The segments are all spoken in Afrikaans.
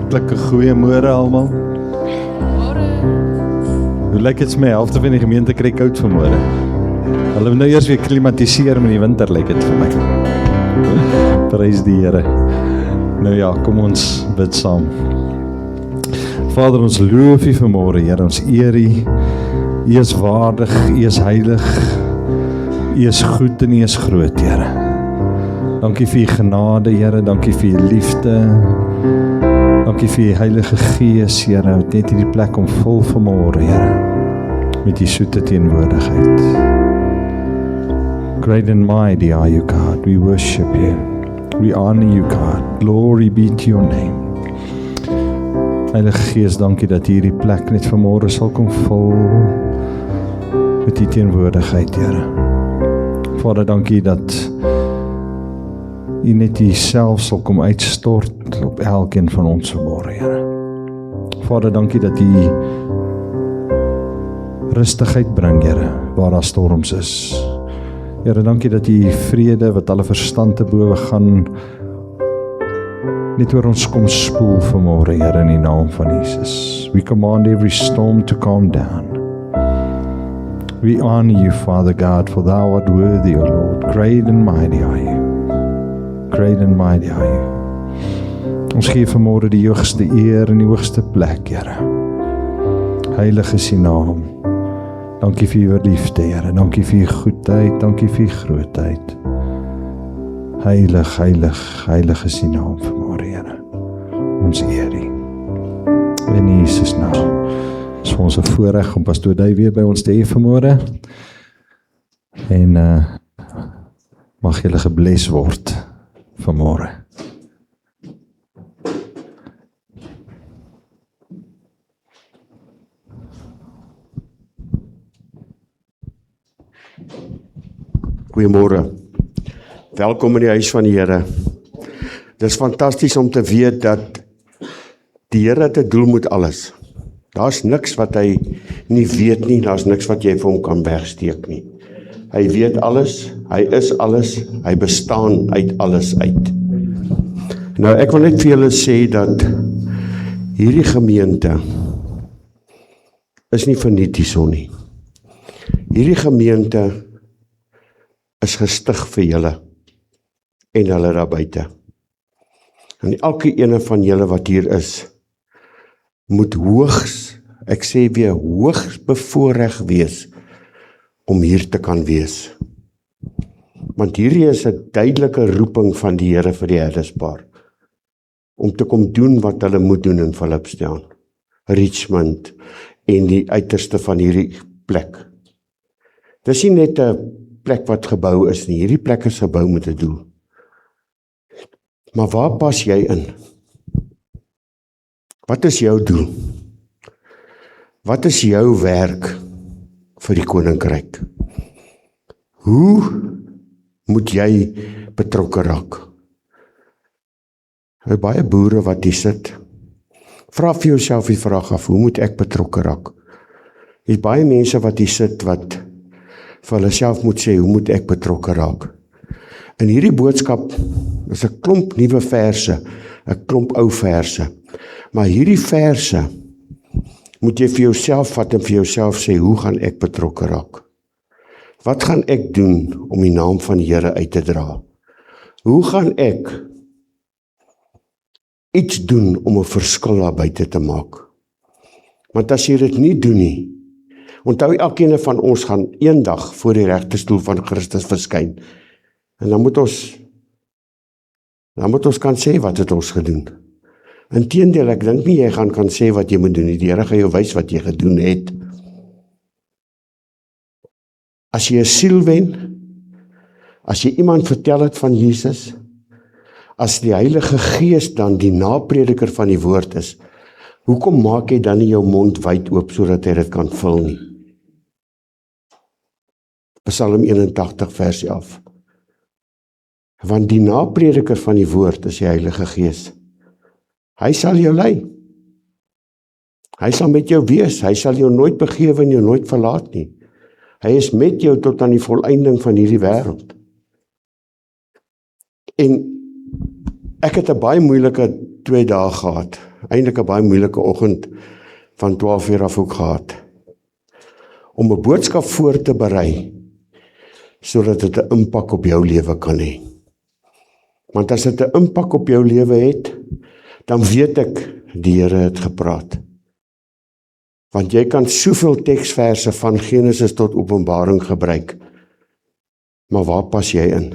Hartlike goeiemôre almal. Hoe lyk dit my? Helfte van die gemeente kry koud vanmôre. Hulle moet nou eers weer klimatiseer met die winter, lyk dit vir my. Prys die Here. Nou ja, kom ons bid saam. Vader, ons loof U vanmôre, Here, ons eer U. U is waardig, U is heilig, U is goed en U is groot, Here. Dankie vir U genade, Here, dankie vir U liefde. Dankie vir U Heilige Gees, Here, net hierdie plek om vol vanmôre, Here, met U soete teenwoordigheid. Great and mighty are you, God. We worship You. We honor You, God. Glory be to Your name. Heilige Gees, dankie dat hierdie plek net vanmôre sal kom vol met U teenwoordigheid, Here. Vader, dankie dat U net U self sal kom uitstort op elkeen van ons vanmôre, Here. Vader, dankie dat U rustigheid bring, Here, waar daar storms is. Here, dankie dat U vrede wat alle verstand te bowe gaan net oor ons kom spoel vanmôre, Here, in die naam van Jesus. We command every storm to calm down. We honor You, Father God, for Thou art worthy, O Lord. Great and mighty are You. Great and mighty are You. Ons gee vanmôre die hoogste eer en die hoogste plek, Here. Heilig is U naam. Dankie vir U liefde, Here. Dankie vir U goedheid. Dankie vir U grootheid. Heilig, heilig, heilig is U naam vanmôre, Here. Ons eer U. In Jesus naam. Dit is vir ons 'n voorreg om Pastoor Dave weer by ons te hê vanmôre. En mag julle gebless word vanmôre. Goeiemôre. Welkom in die huis van die Here. Dit is fantasties om te weet dat die Here het 'n doel met alles. Daar's niks wat hy nie weet nie, daar's niks wat jy vir hom kan wegsteek nie. Hy weet alles, hy is alles, hy bestaan uit alles uit. Nou ek wil net vir julle sê dat hierdie gemeente is nie verniet hierson nie. Hierdie gemeente is gestig vir julle en hulle daar buite. En elke ene van julle wat hier is, moet hoogs, ek sê weer, hoogs bevoorreg wees om hier te kan wees. Want hierdie is 'n duidelike roeping van die Here vir die herderspaar, om te kom doen wat hulle moet doen in Philippstown, Richmond en die uiterste van hierdie plek. Dis nie net 'n plek wat gebou is nie, hierdie plek is gebou met 'n doel. Maar waar pas jy in? Wat is jou doel? Wat is jou werk vir die koninkryk? Hoe moet jy betrokke raak? Baie boere wat hier sit, vra vir jouself die vraag af, hoe moet ek betrokke raak? Is baie mense wat hier sit wat vir hulle self moet sê, hoe moet ek betrokke raak? In hierdie boodskap is 'n klomp nuwe verse, 'n klomp ou verse, maar hierdie verse moet jy vir jouself vat en vir jouself sê, hoe gaan ek betrokke raak? Wat gaan ek doen om die naam van die Here uit te dra? Hoe gaan ek iets doen om 'n verskil daar buite te maak? Want as jy dit nie doen nie, onthou elkeen van ons gaan eendag voor die regterstoel van Christus verskyn. En dan moet ons kan sê wat het ons gedoen. Inteendeel, ek dink nie jy kan sê wat jy moet doen nie. Die Here gaan jou wys wat jy gedoen het. As jy 'n siel wen, as jy iemand vertel het van Jesus, as die Heilige Gees dan die naprediker van die woord is, hoekom maak jy dan nie jou mond wyd oop sodat hy dit kan vul nie? Psalm 81 vers 11. Want die naprediker van die woord is die Heilige Gees. Hy sal jou lei. Hy sal met jou wees. Hy sal jou nooit begewe en jou nooit verlaat nie. Hy is met jou tot aan die volëinding van hierdie wêreld. En ek het 'n baie moeilike 2 dae gehad. eintlik 'n baie moeilike oggend van 12 uur af ook gehad. Om 'n boodskap voor te berei, sodat dit 'n impak op jou lewe kan hê. Want as dit 'n impak op jou lewe het, dan weet ek, die Here het gepraat. Want jy kan soveel teksverse van Genesis tot Openbaring gebruik, maar waar pas jy in?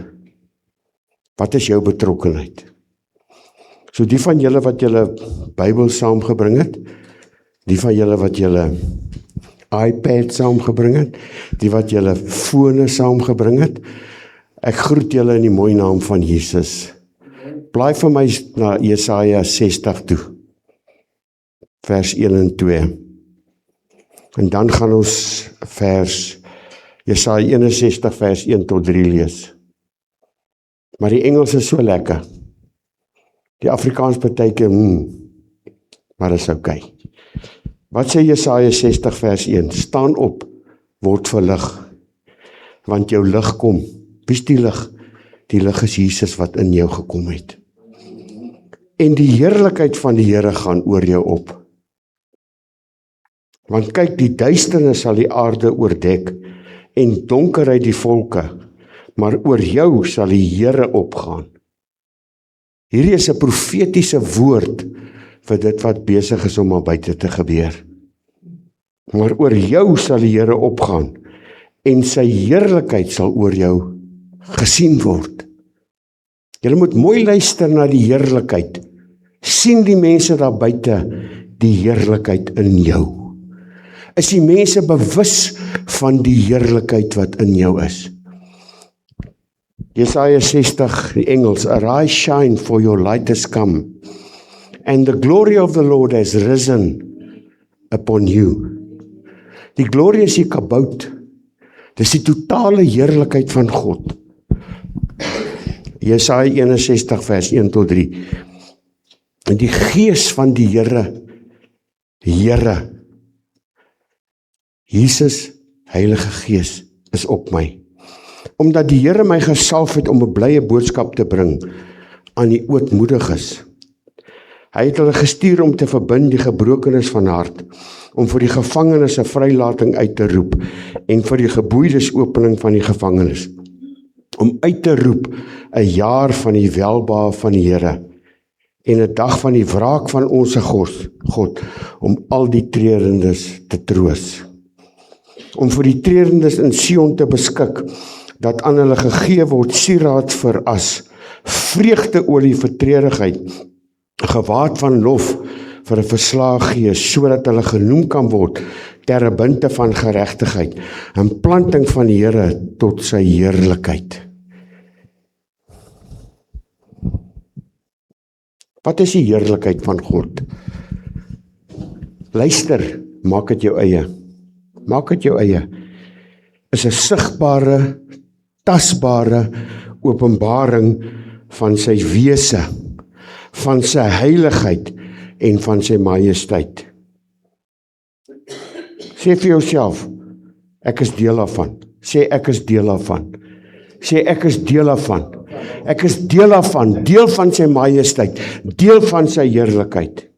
Wat is jou betrokkenheid? So die van julle wat julle Bybel saamgebring het, die van julle wat julle iPad saamgebring het, die wat julle fone saamgebring het, ek groet julle in die mooi naam van Jesus. Blaai vir my na Jesaja 60 toe, vers 1 en 2. En dan gaan ons Jesaja 61 vers 1 tot 3 lees. Maar die Engels is so lekker. Die Afrikaans partykeer, maar dit is okay. Wat sê Jesaja 60 vers 1? Staan op, word verlig, want jou lig kom. Wie is die lig? Die lig is Jesus wat in jou gekom het. En die heerlikheid van die Here gaan oor jou op. Want kyk, die duisternis sal die aarde oordek en donkerheid die volke, maar oor jou sal die Here opgaan. Hierdie is 'n profetiese woord vir dit wat besig is om maar buite te gebeur. Maar oor jou sal die Here opgaan en sy heerlikheid sal oor jou gesien word. Julle moet mooi luister na die heerlikheid. Sien die mense daar buite die heerlikheid in jou? Is die mense bewus van die heerlikheid wat in jou is? Jesaja 60, die Engels, Arise, shine, for your light has come, and the glory of the Lord has risen upon you. Die glorie is die kabout. Dis die totale heerlikheid van God. Jesaja 61 vers 1 tot 3. En die gees van die Here, Jesus, Heilige Gees, is op my. Omdat die Here my gesalf het om 'n blye boodskap te bring aan die ootmoediges. Hy het hulle gestuur om te verbind die gebrokenes van hart, om vir die gevangenes 'n vrylating uit te roep en vir die geboeides opening van die gevangenes, om uit te roep 'n jaar van die welbehae van die Here en 'n dag van die wraak van ons God, om al die treurendes te troos. Om vir die treurendes in Sion te beskik, dat aan hulle gegee word sieraad vir as, vreugdeolie vir treurigheid, gewaad van lof vir 'n verslae gees, sodat hulle genoem kan word terebinte van geregtigheid, 'n planting van die Here tot sy heerlikheid. Wat is die heerlikheid van God? Luister, maak dit jou eie. Maak dit jou eie. Is 'n sigbare, tasbare openbaring van sy wese, van sy heiligheid en van sy majesteit. Sê vir jouself, ek is deel daarvan. Sê ek is deel daarvan. Sê ek is deel daarvan. Ek is deel daarvan, deel van sy majesteit, deel van sy heerlikheid.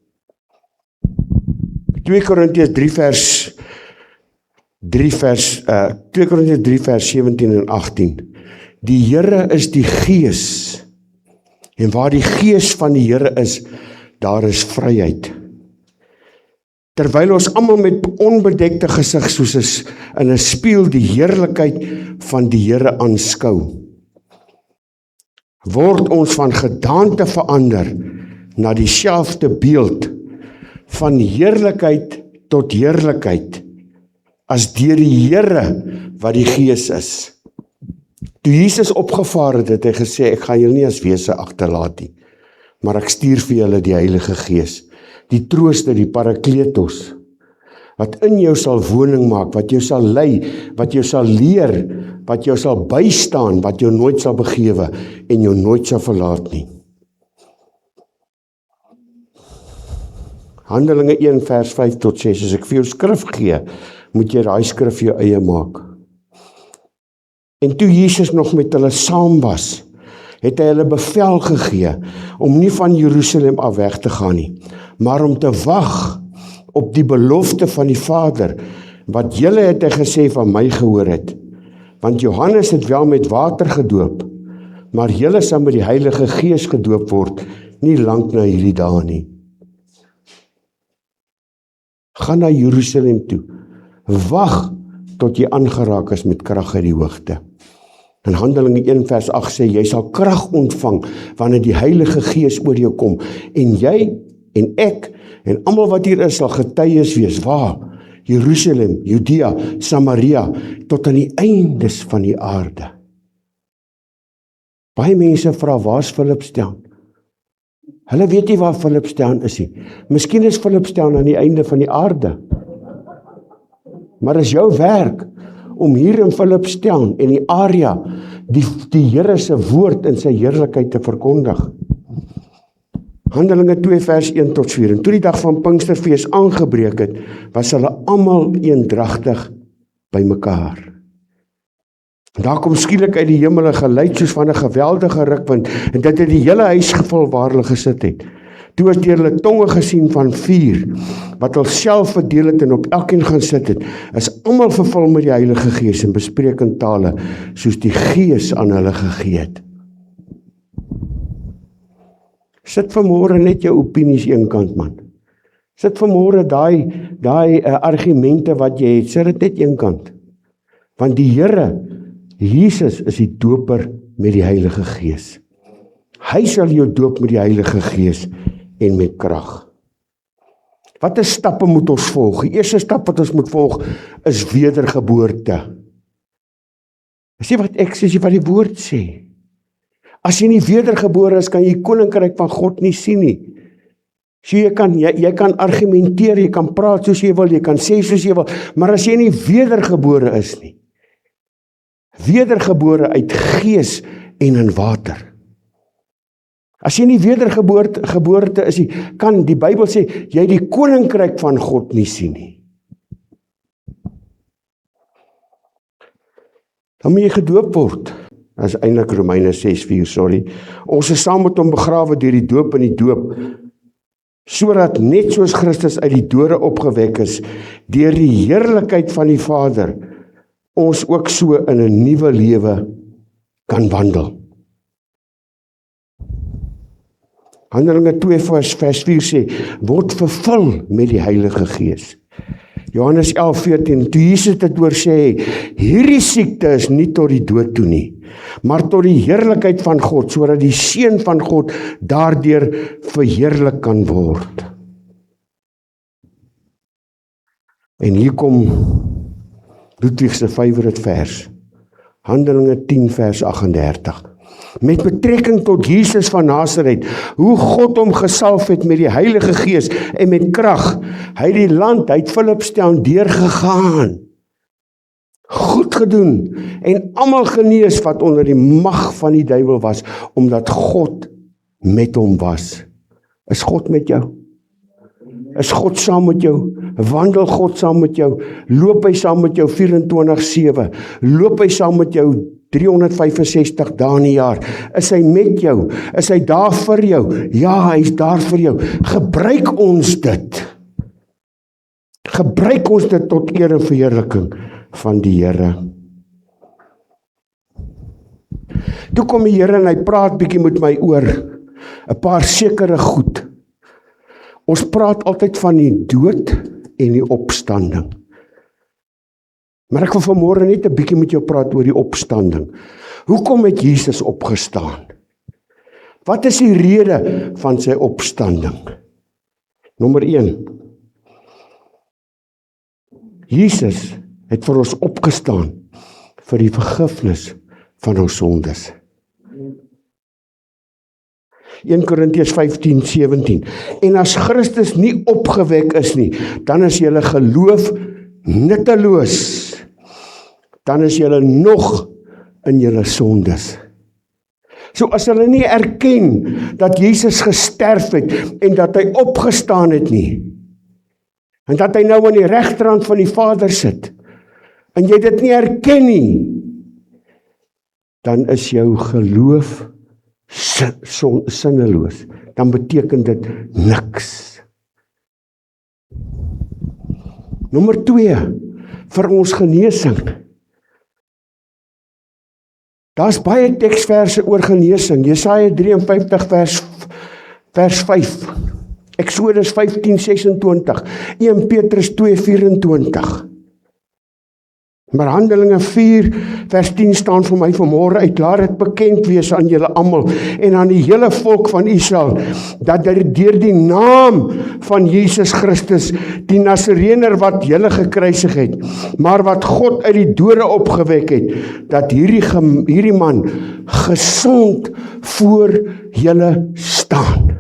2 Korintiërs 3 vers 17 en 18. Die Here is die Gees, en waar die Gees van die Here is, daar is vryheid. Terwyl ons almal met onbedekte gesig soos in 'n spieël die heerlikheid van die Here aanskou, word ons van gedaante verander na dieselfde beeld, van heerlikheid tot heerlikheid, as deur die Here wat die Gees is. Toe Jesus opgevaar het, het hy gesê, ek gaan julle nie as wese agterlaat nie, maar ek stuur vir julle die Heilige Gees, die Trooster, die Parakletos, wat in jou sal woning maak, wat jou sal lei, wat jou sal leer, wat jou sal bystaan, wat jou nooit sal begewe en jou nooit sal verlaat nie. Handelinge 1 vers 5 tot 6, as ek vir jou skrif gee, moet jy daai skrif jou eie maak. En toe Jesus nog met hulle saam was, het hy hulle bevel gegee om nie van Jerusalem af weg te gaan nie, maar om te wag op die belofte van die Vader, wat julle het hy gesê van my gehoor het. Want Johannes het wel met water gedoop, maar julle sal met die Heilige Gees gedoop word, nie lank na hierdie dae nie. Gaan na Jerusalem toe, wag tot jy aangeraak is met krag uit die hoogte. In Handelinge 1 vers 8 sê, jy sal krag ontvang, wanneer die Heilige Gees oor jou kom, en jy, en ek, en almal wat hier is, sal getuies wees, waar? Jerusalem, Judea, Samaria, tot aan die eindes van die aarde. Baie mense vra, waar is Philipstown? Hulle weet nie waar Philipstown is nie. Miskien is Philipstown aan die einde van die aarde. Maar is jou werk om hier in Philipstown en die area die Here se woord in sy heerlikheid te verkondig. Handelinge 2 vers 1 tot 4. En toe die dag van Pinksterfees aangebreek het, was hulle almal eendragtig by mekaar. Daar kom skielik uit die hemel 'n geluid soos van 'n geweldige rukwind, en dit het die hele huis gevul waar hulle gesit het. Toe is deur hulle tonge gesien van vuur, wat hulle self verdeel het en op elkeen gaan sit het, is almal vervul met die Heilige Gees en bespreek in tale, soos die Gees aan hulle gegee het. Sit vanmôre net jou opinies eenkant, man. Sit vanmôre daai argumente wat jy het, sit dit net eenkant. Want die Here, Jesus, is die doper met die Heilige Gees. Hy sal jou doop met die Heilige Gees en met krag. Watter stappe moet ons volg? Die eerste stap wat ons moet volg is wedergeboorte. Sê wat ek sê, wat die woord sê. As jy nie wedergebore is, kan jy die koninkryk van God nie sien nie. So jy kan argumenteer, jy kan praat soos jy wil, jy kan sê soos jy wil, maar as jy nie wedergebore is nie, wedergebore uit gees en in water. As jy nie wedergeboorte is nie, kan die Bybel sê, jy die koninkryk van God nie sien nie. Dan moet jy gedoop word. Dat is eintlik Romeine 6:4, sorry. Ons is saam met hom begrawe deur die doop in die doop, sodat net soos Christus uit die dode opgewek is, deur die heerlikheid van die Vader, ons ook so in 'n nuwe lewe kan wandel. Handelinge 2 vers 4 sê, word vervul met die Heilige Gees. Johannes 11:14, toe Jesus dit oor sê, hierdie siekte is nie tot die dood toe nie, maar tot die heerlikheid van God, sodat die Seun van God daardeur verheerlik kan word. En hier kom Ludwig se favourite vers, Handelinge 10 vers 38. Met betrekking tot Jesus van Nasaret, hoe God hom gesalf het met die Heilige Gees en met krag. Hy het die land, hy het Philipstown deurgegaan, goed gedoen en almal genees wat onder die mag van die duiwel was, omdat God met hom was. Is God met jou? Is God saam met jou? Wandel God saam met jou? Loop hy saam met jou 24/7? Loop hy saam met jou 365 dae in die jaar? Is hy met jou? Is hy daar vir jou? Ja, hy is daar vir jou. Gebruik ons dit. Gebruik ons dit tot eer en verheerliking van die Here. Toe kom die Here en hy praat bietjie met my oor 'n paar sekere goed. Ons praat altyd van die dood en die opstanding. Maar ek wil vanmôre net 'n bietjie met jou praat oor die opstanding. Hoekom het Jesus opgestaan? Wat is die rede van sy opstanding? Nommer 1. Jesus het vir ons opgestaan vir die vergifnis van ons sondes. 1 Korintiërs 15:17. En as Christus nie opgewek is nie, dan is julle geloof nutteloos. Dan is julle nog in julle sondes. So as hulle nie erken dat Jesus gesterf het en dat hy opgestaan het nie, en dat hy nou aan die regterhand van die Vader sit, en jy dit nie erken nie, dan is jou geloof sinneloos. Dan beteken dit niks. Nommer 2, vir ons genesing. Daar's baie teksverse oor genesing. Jesaja 53 vers 5. Exodus 15:26. 1 Petrus 2:24. Maar Handelinge 4 vers 10 staan vir my vanmôre uit. Laat dit bekend wees aan julle almal en aan die hele volk van Israel, dat deur die naam van Jesus Christus, die Nasarener wat julle gekruisig het, maar wat God uit die dode opgewek het, dat hierdie man gesond voor julle staan.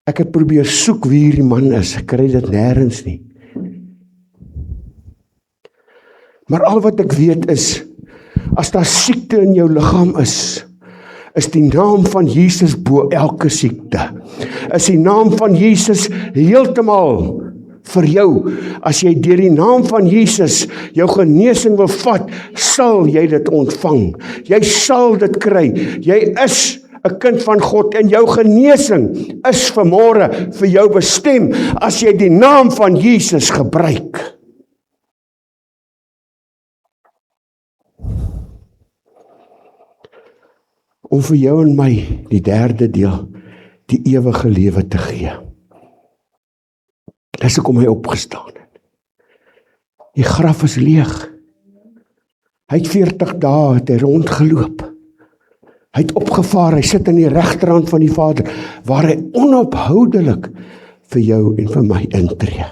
Ek het probeer soek wie hierdie man is. Ek kry dit nêrens nie. Maar al wat ek weet is, as daar siekte in jou liggaam is die naam van Jesus bo elke siekte. Is die naam van Jesus heeltemal vir jou. As jy deur die naam van Jesus jou genesing wil vat, sal jy dit ontvang. Jy sal dit kry. Jy is 'n kind van God en jou genesing is vanmôre vir jou bestem as jy die naam van Jesus gebruik. Om vir jou en my, die derde deel, die ewige lewe te gee. Dis hoekom hy opgestaan het. Die graf is leeg. Hy het 40 dae het hy rondgeloop. Hy het opgevaar, hy sit aan die regterhand van die Vader, waar hy onophoudelik vir jou en vir my intree.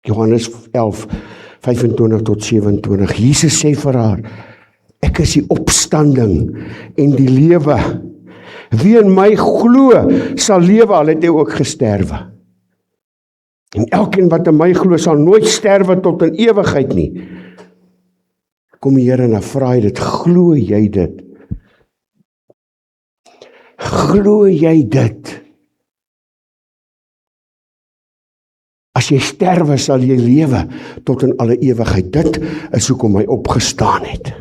Johannes 11:25-27. Jesus sê vir haar, ek is die opstanding en die lewe. Wie in my glo, sal lewe, al het hy ook gesterwe. En elkeen wat in my glo, sal nooit sterwe tot in ewigheid nie. Kom die Here en vra hy dit, glo jy dit? Glo jy dit? As jy sterwe, sal jy lewe tot in alle ewigheid. Dit is hoekom hy opgestaan het.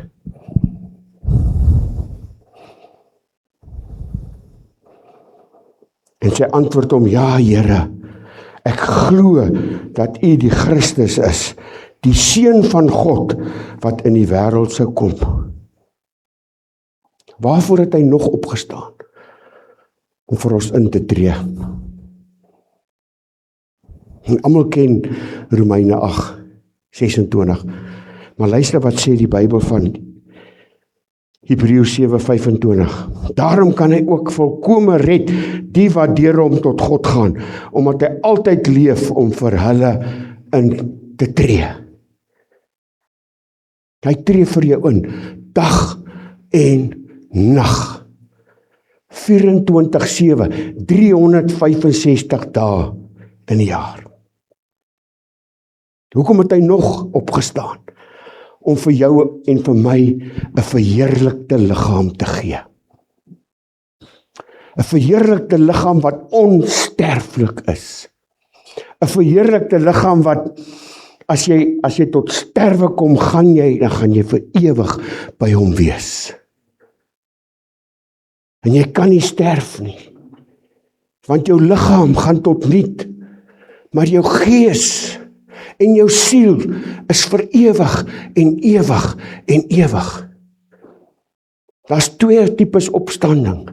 En sy antwoord hom, ja Here, ek glo dat U die Christus is, die Seun van God, wat in die wêreld sou kom. Waarvoor het hy nog opgestaan? Om vir ons in te tree. En almal ken Romeine 8:26. Maar luister wat sê die Bybel van Hebreërs 7:25. Daarom kan hy ook volkome red die wat deur hom tot God gaan, omdat hy altyd leef om vir hulle in te tree. Hy tree vir jou in, dag en nag. 24/7, 365 dae in 'n jaar. Hoekom het hy nog opgestaan? Om vir jou en vir my 'n verheerlikte liggaam te gee. 'n Verheerlikte liggaam wat onsterflik is. 'n Verheerlikte liggaam wat as jy tot sterwe kom, dan gaan jy vir ewig by hom wees. En jy kan nie sterf nie. Want jou liggaam gaan tot niet, maar jou gees en jou siel is vir ewig en ewig en ewig. Daar's 2 tipes opstanding.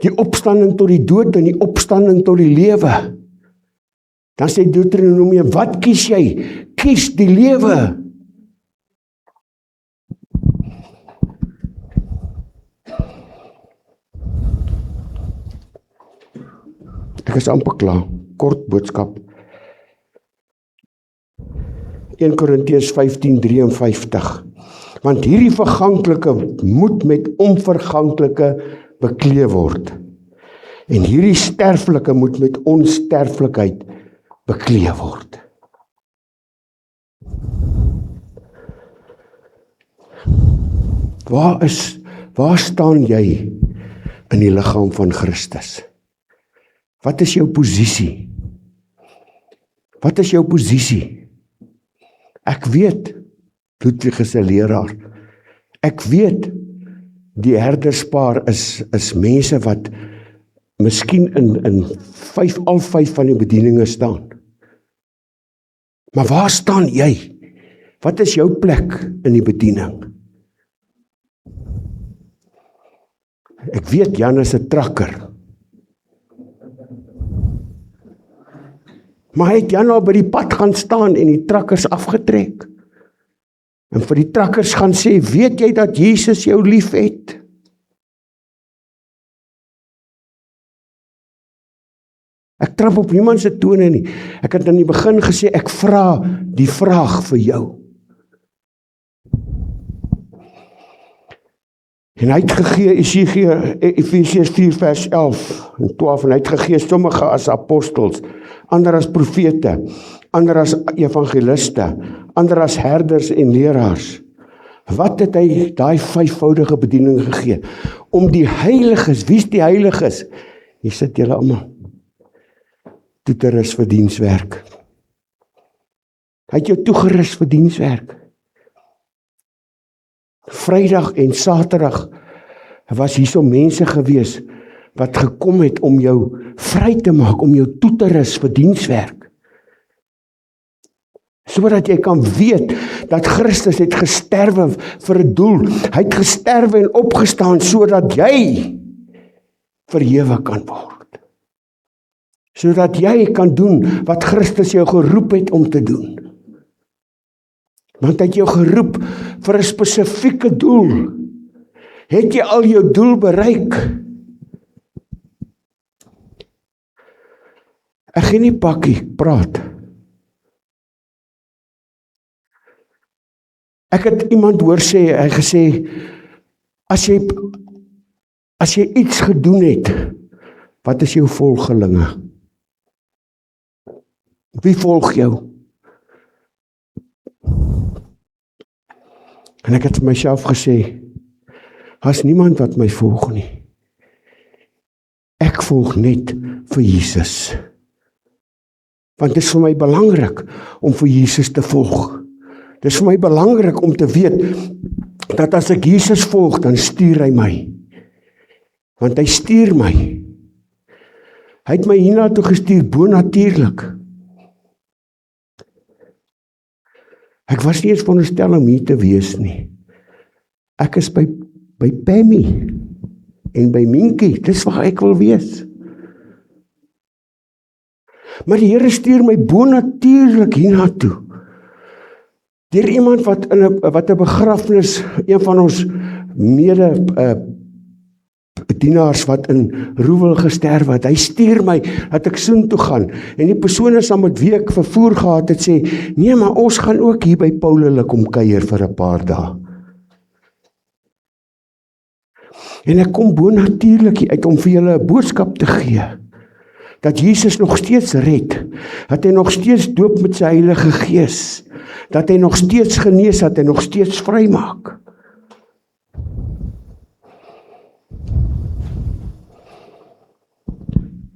Die opstanding tot die dood en die opstanding tot die lewe. Dan sê Deuteronomium, wat kies jy? Kies die lewe. Ek is amper klaar. Kort boodskap. 1 Korintiërs 15:53. Want hierdie verganklike moet met onverganklike bekleed word. En hierdie sterflike moet met onsterflikheid bekleed word. Waar staan jy in die liggaam van Christus? Wat is jou posisie? Wat is jou posisie? Ek weet, Ludwig is 'n leraar. Ek weet, die herderspaar is mense wat miskien in al 5 van die bedieninge staan. Maar waar staan jy? Wat is jou plek in die bediening? Ek weet Jan is 'n trakker. Maar hy het Jan al by die pad gaan staan en die trakkers afgetrek. En vir die trakkers gaan sê, weet jy dat Jesus jou lief het? Ek trap op niemand se tone nie. Ek het in die begin gesê, ek vra die vraag vir jou. En hy het gegee, Efesiërs 4 vers 11 en 12, en hy het gegee sommige as apostels, ander as profete, ander as evangeliste, ander as herders en leraars. Wat het hy daai 5voudige bediening gegee? Om die heiliges, wie is die heiliges? Hier sit julle almal. Toe te rus vir dienswerk. Hy het jou toegerus vir dienswerk. Vrydag en Saterdag was hier so mense gewees wat gekom het om jou vry te maak, om jou toe te rus vir dienswerk. Sodat jy kan weet dat Christus het gesterwe vir 'n doel. Hy het gesterwe en opgestaan sodat jy verhewe kan word. Sodat jy kan doen wat Christus jou geroep het om te doen. Want hy het jou geroep vir 'n spesifieke doel. Het jy al jou doel bereik? Ek gaan nie pakkie praat. Ek het iemand hoor sê, hy gesê, as jy iets gedoen het, wat is jou volgelinge? Wie volg jou? En ek het vir myself gesê, as niemand wat my volg nie. Ek volg net vir Jesus. Want dit is vir my belangrik om vir Jesus te volg. Dit is vir my belangrik om te weet, dat as ek Jesus volg, dan stuur hy my. Want hy stuur my. Hy het my hiernatoe gestuur, bonatuurlik. Ek was nie eens veronderstel om hier te wees nie. Ek is by Pammy en by Minkie, dis waar ek wil wees. Maar die Here stuur my bonatuurlik hiernatoe. Deur iemand wat 'n begrafnis, een van ons bedienaars wat in Roewel gesterf het, hy stuur my dat ek soontoe gaan. En die persone saam met wie ek vervoer gehad het sê, nee, maar ons gaan ook hier by Paululik kom kuier vir 'n paar dae. En ek kom bonatuurlik hier uit om vir julle 'n boodskap te gee. Dat Jesus nog steeds red. Dat hy nog steeds doop met sy Heilige Gees. Dat hy nog steeds genees, dat hy nog steeds vry maak.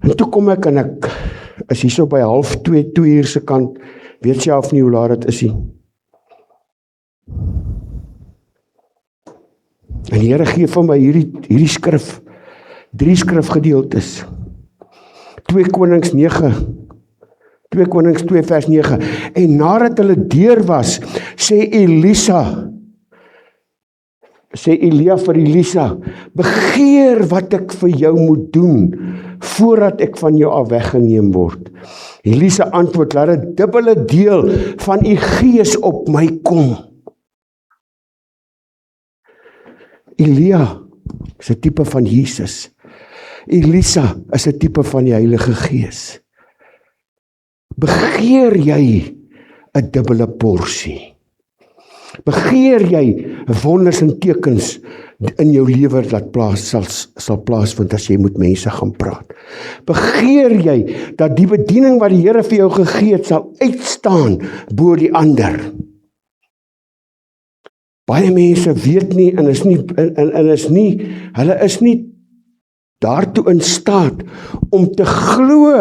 En toe kom ek en ek is hier so by 1:30, 2 uur se kant, weet self nie hoe laat dit is nie. En die Here gee vir my hierdie skrif, 3 skrifgedeeltes. 2 Konings 2 vers 9. En nadat hulle deur was, sê Elia vir Elisa, begeer wat ek vir jou moet doen, voordat ek van jou af weggeneem word. Elisa antwoord, laat 'n dubbele deel van u gees op my kom. Elia is 'n tipe van Jesus. Elisa is 'n tipe van die Heilige Gees. Begeer jy 'n dubbele porsie? Begeer jy wonders en tekens in jou lewe dat sal plaasvind as jy met mense gaan praat? Begeer jy dat die bediening wat die Here vir jou gegee het sal uitstaan bo die ander? Baie mense weet nie en hulle is nie daartoe in staat om te glo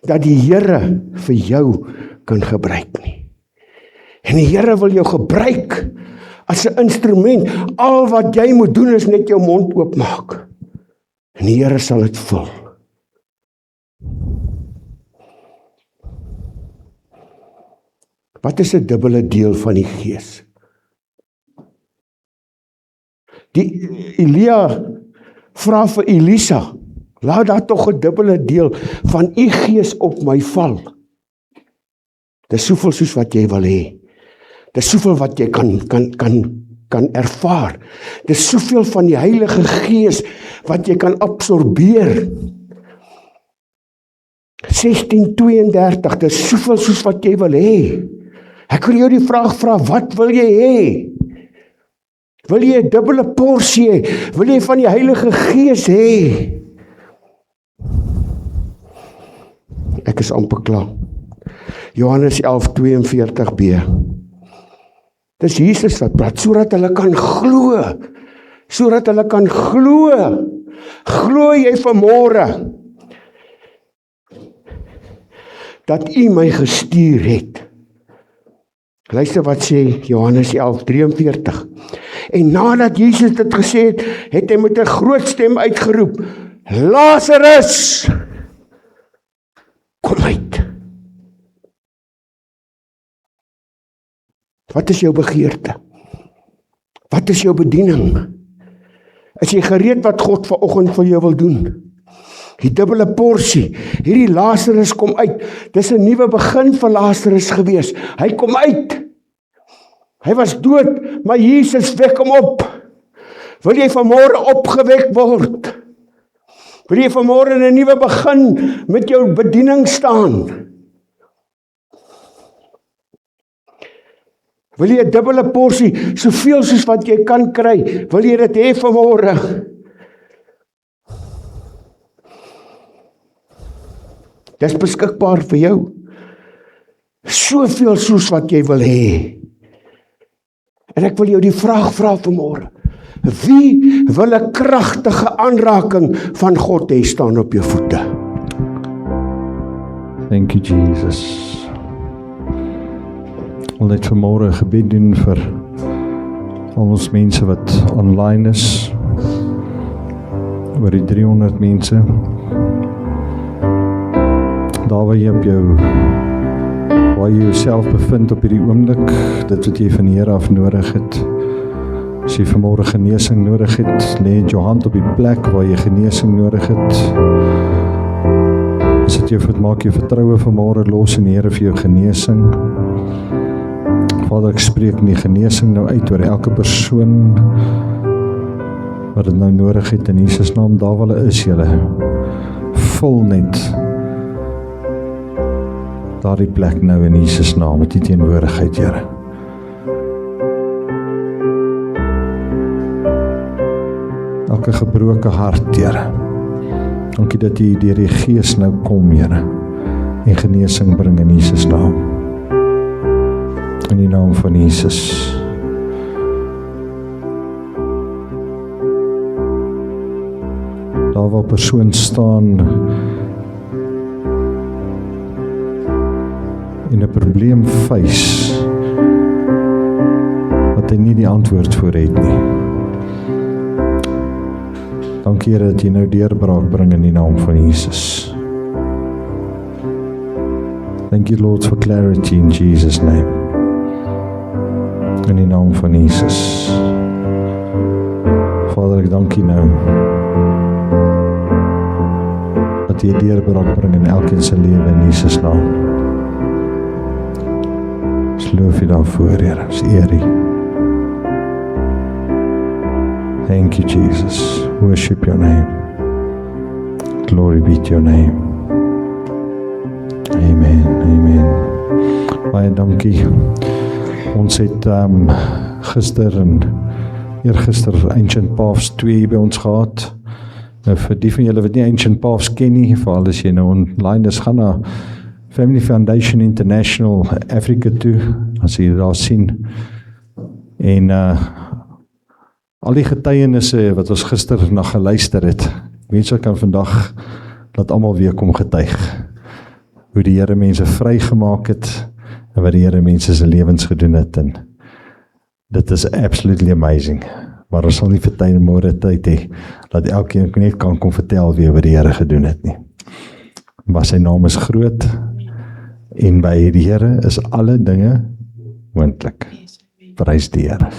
dat die Here vir jou kan gebruik nie. En die Here wil jou gebruik as 'n instrument. Al wat jy moet doen is net jou mond oopmaak. En die Here sal dit vul. Wat is 'n dubbele deel van die Gees? Die Elia vra vir Elisa, laat daar tog 'n dubbele deel van u Gees op my val. Dis soveel soos wat jy wil hê. Dis soveel wat jy kan ervaar. Dis soveel van die Heilige Gees wat jy kan absorbeer. 16:32, dis soveel soos wat jy wil hê. Ek wil jou die vraag vra, wat wil jy hê? Wil jy 'n dubbele porsie hê? Wil jy van die Heilige Gees hê? Ek is amper klaar. Johannes 11:42b. Dis Jesus wat praat, sodat hulle kan glo. Sodat hulle kan glo. Glo jy vanmôre dat U my gestuur het? Luister wat sê Johannes 11:43. En nadat Jesus dit gesê het, het hy met 'n groot stem uitgeroep, Lazarus, kom uit. Wat is jou begeerte? Wat is jou bediening? Is jy gereed wat God vanoggend vir jou wil doen? Die dubbele porsie, hierdie Lazarus kom uit. Dis 'n nuwe begin vir Lazarus gewees. Hy kom uit. Hy was dood, maar Jesus wek hom op. Wil jy vanmôre opgewek word? Wil jy vanmôre in 'n nuwe begin met jou bediening staan? Wil jy 'n dubbele porsie, soveel soos wat jy kan kry? Wil jy dit hê vanmôre? Dis beskikbaar vir jou. Soveel soos wat jy wil hê. En ek wil jou die vraag vra vanmôre. Wie wil 'n kragtige aanraking van God hê? Staan op jou voete. Thank you, Jesus. Ek wil net vanmôre 'n gebed doen vir al ons mense wat online is. Oor die 300 mense. Daar waar jy op jou, waar jy jouself bevind op hierdie oomblik, dit wat jy van die Here af nodig het. As jy vanmôre genesing nodig het, lê jou hand op die plek waar jy genesing nodig het. As dit jou maak jou vertroue vanmôre los in die Here vir jou genesing. Vader, ek spreek die genesing nou uit oor elke persoon wat dit nou nodig het in Jesus naam. Daar waar hulle is, Here, vul net daardie plek nou in Jesus naam met die teenwoordigheid, Here. Elke gebroke hart, Here. Dankie dat U deur die Gees nou kom, Here, en genesing bring in Jesus naam. In die naam van Jesus. Daar waar 'n persoon staan en 'n probleem face wat hy nie die antwoord voor het nie. Dankie Here dat jy nou deurbraak bring in die naam van Jesus. Thank you Lord for clarity in Jesus' name. In die naam van Jesus. Vader, ek dank U nou dat jy deurbraak bring in elkeen se lewe in Jesus naam. Loof U daarvoor, Here, ons eer U. Thank you, Jesus. Worship your name. Glory be to your name. Amen, amen. Baie dankie. Ons het gister en eergister Ancient Paths 2 hier by ons gehad. Nou vir die van julle wat nie Ancient Paths ken nie, veral as jy nou online is, gaan na Family Foundation International Africa toe, as jy daar sien. En al die getuienisse wat ons gister na geluister het, mense kan vandag laat almal weer kom getuig. Hoe die Here mense vrygemaak het, en wat die Here mense se lewens gedoen het. En dit is absolutely amazing, Maar ons sal nie vir tyd en môre tyd hê, dat elkeen net kan kom vertel wie wat die Here gedoen het nie. Maar sy naam is groot, en by die Here is alle dinge moontlik. Prys die Here.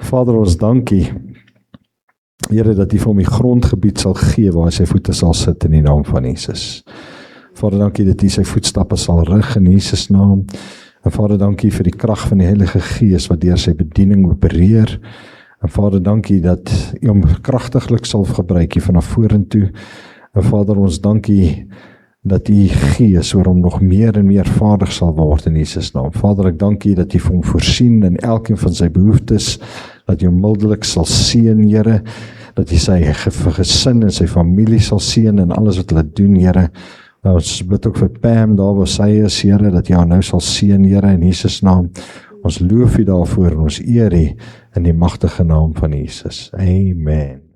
Vader, ons dankie, Here, dat U vir hom die grondgebied sal gee, waar hy sy voete sal sit in die naam van Jesus. Vader, dankie dat U sy voetstappe sal rig in Jesus naam. En Vader, dankie vir die krag van die Heilige Gees, wat deur sy bediening opereer. En Vader, dankie dat U hom kragtiglik sal gebruik hier vanaf vorentoe. En Vader, ons dankie dat U Gees oor hom nog meer en meer vaardig sal word in Jesus naam. Vader, ek dank U dat U vir hom voorsien in elkeen van sy behoeftes, dat U hom mildelik sal seën, Here, dat U sy gesin en sy familie sal seën in alles wat hulle doen, Here. Nou, ons bid ook vir Pam daar waar sy is, Here, dat U haar nou sal seën, Here, in Jesus naam. Ons loof U daarvoor en ons eer U in die magtige naam van Jesus. Amen.